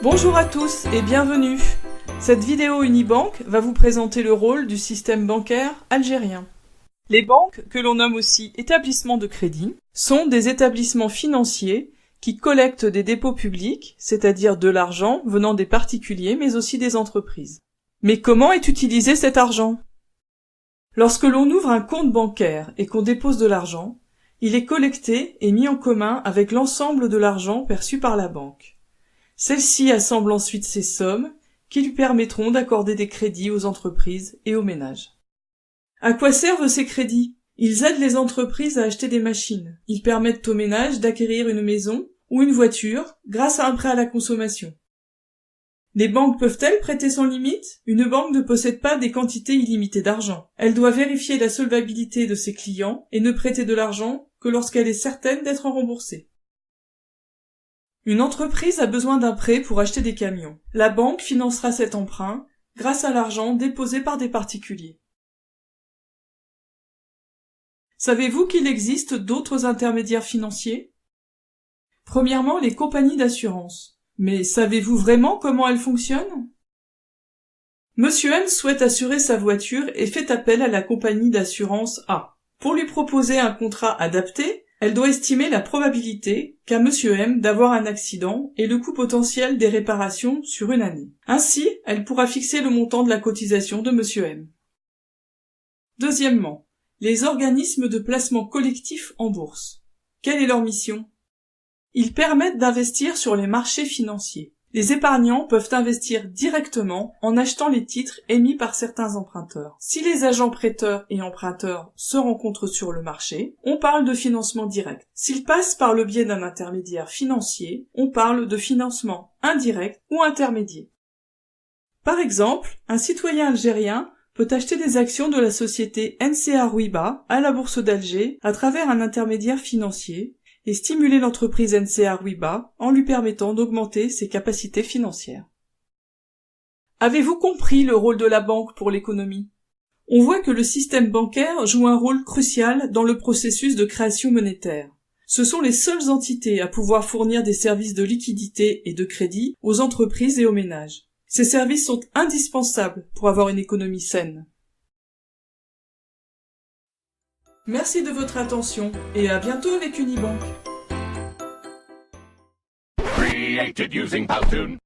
Bonjour à tous et bienvenue. Cette vidéo Unibank va vous présenter le rôle du système bancaire algérien. Les banques, que l'on nomme aussi établissements de crédit, sont des établissements financiers qui collectent des dépôts publics, c'est-à-dire de l'argent venant des particuliers mais aussi des entreprises. Mais comment est utilisé cet argent? Lorsque l'on ouvre un compte bancaire et qu'on dépose de l'argent, il est collecté et mis en commun avec l'ensemble de l'argent perçu par la banque. Celle-ci assemble ensuite ces sommes qui lui permettront d'accorder des crédits aux entreprises et aux ménages. À quoi servent ces crédits? Ils aident les entreprises à acheter des machines. Ils permettent aux ménages d'acquérir une maison ou une voiture grâce à un prêt à la consommation. Les banques peuvent-elles prêter sans limite? Une banque ne possède pas des quantités illimitées d'argent. Elle doit vérifier la solvabilité de ses clients et ne prêter de l'argent que lorsqu'elle est certaine d'être remboursée. Une entreprise a besoin d'un prêt pour acheter des camions. La banque financera cet emprunt grâce à l'argent déposé par des particuliers. Savez-vous qu'il existe d'autres intermédiaires financiers? Premièrement, les compagnies d'assurance. Mais savez-vous vraiment comment elles fonctionnent? Monsieur M souhaite assurer sa voiture et fait appel à la compagnie d'assurance A. Pour lui proposer un contrat adapté, elle doit estimer la probabilité qu'a Monsieur M d'avoir un accident et le coût potentiel des réparations sur une année. Ainsi, elle pourra fixer le montant de la cotisation de Monsieur M. Deuxièmement, les organismes de placement collectif en bourse. Quelle est leur mission? Ils permettent d'investir sur les marchés financiers. Les épargnants peuvent investir directement en achetant les titres émis par certains emprunteurs. Si les agents prêteurs et emprunteurs se rencontrent sur le marché, on parle de financement direct. S'ils passent par le biais d'un intermédiaire financier, on parle de financement indirect ou intermédiaire. Par exemple, un citoyen algérien peut acheter des actions de la société NCA Rouiba à la bourse d'Alger à travers un intermédiaire financier et stimuler l'entreprise NCA Rouiba en lui permettant d'augmenter ses capacités financières. Avez-vous compris le rôle de la banque pour l'économie? On voit que le système bancaire joue un rôle crucial dans le processus de création monétaire. Ce sont les seules entités à pouvoir fournir des services de liquidité et de crédit aux entreprises et aux ménages. Ces services sont indispensables pour avoir une économie saine. Merci de votre attention et à bientôt avec Unibank. Created using Powtoon.